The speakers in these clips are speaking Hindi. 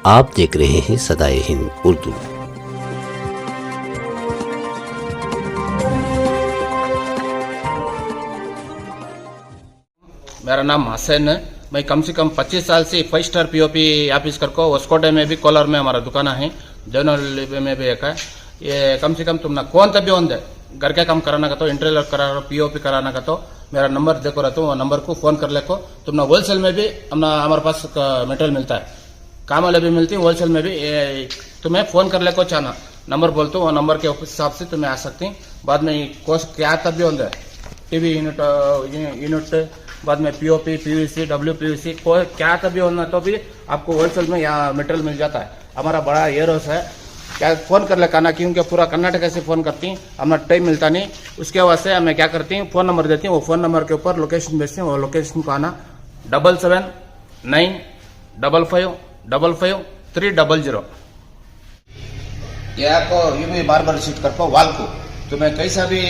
आप देख रहे हैं सदाए हिंद उर्दू। मेरा नाम हसन है। मैं कम से कम 25 साल से 5 स्टार पीओपी ऑफिस करको वस्कोटे में भी कोलार में हमारा दुकान है, देवनहल्ली में भी एक है। ये कम से कम तुमने कौन तभी होंगे घर के काम कराना का तो इंटरव्यू कराना पीओपी कराना का तो मेरा नंबर देखो रहता हूँ, वो नंबर को फोन कर लेको। तुमने होलसेल में भी हमारे पास मटेरियल मिलता है, काम वाले भी मिलती है, होलसेल में भी तुम्हें फोन कर लेको चाहना नंबर बोलते हो, वो नंबर के हिसाब से तुम्हें आ सकती। बाद में कोर्स क्या तभी होंगे टीवी यूनिट, बाद में पीओपी, पीवीसी, डब्ल्यूपीवीसी कोई क्या तभी होना तो भी आपको होलसेल में यहाँ मटेरियल मिल जाता है। हमारा बड़ा एयर हाउस है, क्या फोन कर लेना क्योंकि पूरा कर्नाटक से फोन करती हैं, हमारा टाइम मिलता नहीं, उसके वास्ते मैं क्या करती हूँ फोन नंबर देती हूँ, वो फोन नंबर के ऊपर लोकेशन भेजती हूँ, वो लोकेशन को आना 7795555300। ये आपको यूं भी बार बार रिसीट कर पाओ वाल को तुम्हें कैसा भी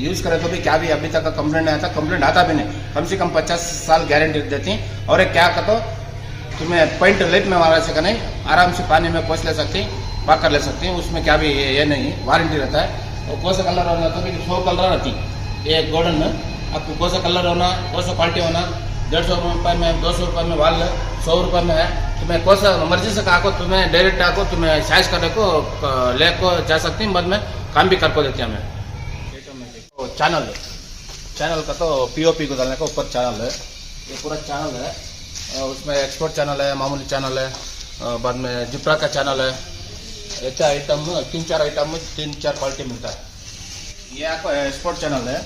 यूज करे तो भी क्या भी अभी तक का कंप्लेंट नहीं आता, कंप्लेंट आता भी नहीं। कम से कम 50 साल गारंटी देती हैं। और एक क्या कहते तुम्हें पॉइंट लेट में मारा सका नहीं, आराम से पानी में पोछ ले सकती, पाक कर ले सकती हैं, उसमें क्या भी ये नहीं वारंटी रहता है। और कौन सा कलर होना तो भी 100 कलर रहती है एक गोल्डन में, आपको कौन सा कलर होना, कौन सा क्वालिटी होना, 150 रुपये में, 200 रुपये में वाल 100 रुपये में है। तुम्हें कौन सा मर्जी से आको, तुम्हें डायरेक्ट आको, तुम्हें साइज करने को ले को जा सकती हैं, बाद में काम भी करको देती हैं हमें। तो चैनल का तो पीओपी को डालने का ऊपर चैनल है, ये पूरा चैनल है, उसमें एक्सपोर्ट चैनल है, मामूली चैनल है, बाद में जिप्रा का चैनल है। ऐसा आइटम 3-4 आइटम में 3-4 क्वालिटी मिलता है। ये आपको एक्सपोर्ट चैनल है,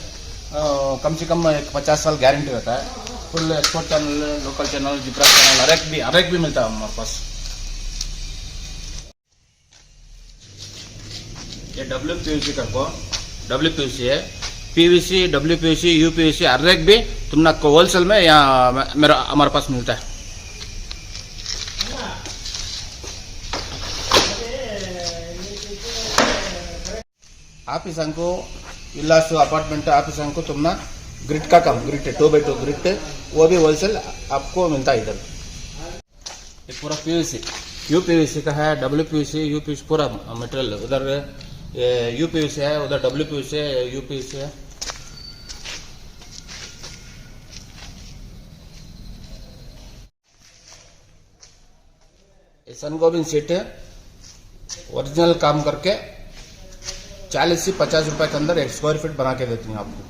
कम से कम 50 साल गारंटी रहता है। Full export channel, local channel, जिप्रा चैनल, हर एक भी मिलता है हमारे पास। ये डब्ल्यूपीवीसी करको, डब्ल्यूपीवीसी है, पीवीसी, डब्ल्यूपीवीसी, यूपीवीसी, हर एक भी तुमने होलसेल में यहाँ मेरा हमारे पास मिलता है। ऑफिस को इलास अपार्टमेंट ऑफिस को तुमने ग्रिड का काम, ग्रिड 2x2 ग्रिड, वो भी होलसेल आपको मिलता है इधर। ये पूरा पीवीसी, यूपीवीसी का है, डब्ल्यूपीवीसी, यूपीवीसी पूरा मटेरियल, उधर यूपीवीसी है, उधर डब्ल्यूपीवीसी है, यूपीवीसी है। सन गोविंद सीट है, ओरिजिनल काम करके 40 से 50 रुपए के अंदर 1 स्क्वायर फीट बना के देती हैं आपको।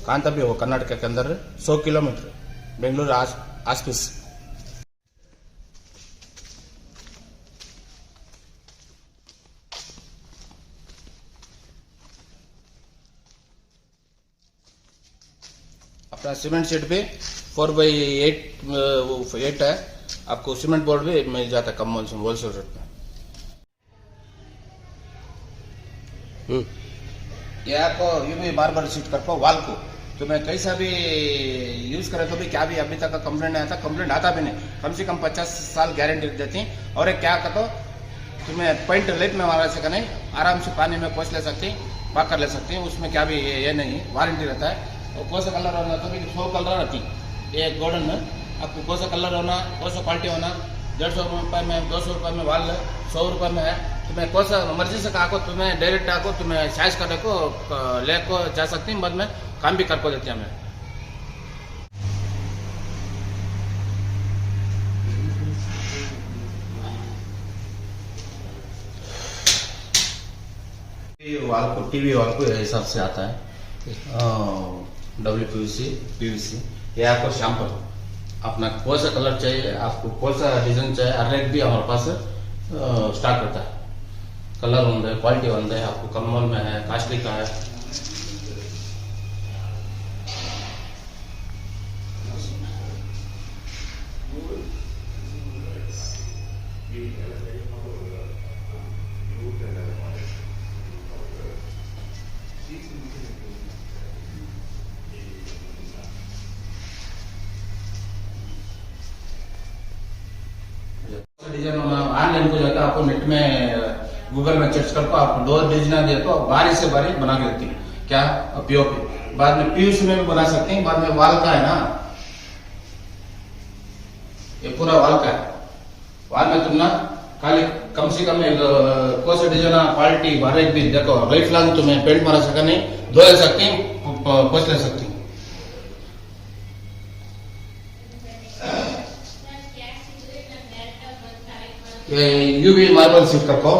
कहाँ तक भी हो कर्नाटक के अंदर 100 किलोमीटर बेंगलुरु आसपास। अपना सीमेंट शीट भी 4x8 है, आपको सीमेंट बोर्ड भी मिल जाता है कम होलसेल रेट में। ये आपको यूं भी बार बार रिसीट कर पाओ वाल को तुम्हें कैसा भी यूज करे तो भी क्या भी अभी तक का कंप्लेंट नहीं आता, कंप्लेंट आता भी नहीं। कम से कम 50 साल गारंटी देती हैं। और एक क्या कहते तुम्हें पॉइंट लेट में मारा सका नहीं, आराम से पानी में पोछ ले सकती, पाक कर ले सकती हैं, उसमें क्या भी ये नहीं वारंटी रहता है। और कौन सा कलर होना तो भी 100 कलर रहती है एक गोल्डन में, आपको कौन सा कलर होना, कौन सा क्वालिटी होना, 150 रुपये में, 200 रुपये में वाल 100 रुपये में है। तुम्हें कौन सा मर्जी से आको, तुम्हें डायरेक्ट आको, तुम्हें साइज करने को ले को जा सकती हैं, बाद में काम भी करको देती हैं हमें। टीवी वाल को हिसाब से आता है, डब्ल्यूपीवीसी, पीवीसी। ये आपको शैम्पल अपना कौन सा कलर चाहिए, आपको कौन सा डिजाइन चाहिए, हर एक भी हमारे पास स्टॉक रहता है। कलर होंगे, क्वालिटी होंगे, आपको कमल में है, कास्टली का है। डिजाइन ऑनलाइन को जाकर आपको नेट में गूगल में सर्च करके आप 2 डिजाइन दिया तो बारी से बारी बना के देती है। क्या पीओपी, बाद में पीयूसी में भी बना सकते हैं। बाद में वाल का है ना, ये पूरा वाल का है, बाद में तुम ना खाली कम से कम एक कोई सा डिजाइन क्वालिटी बारे भी देखो लाइफ लॉन्ग तुम्हें पेंट मारा सका नहीं धो ले सकती पोछ ले सकती। ये यूवी मार्बल सीट रखो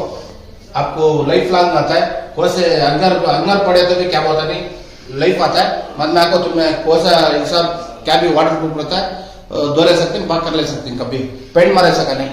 आपको लाइफ लॉन्ग आता है। कोई से अंगर पड़े तो भी क्या होता नहीं लाइफ आता है। मतलब आपको तुम्हें कोई सा हिसाब क्या भी वाटर प्रूफ रहता है धो ले सकते बात कर ले सकते कभी पेंट मारे सका नहीं।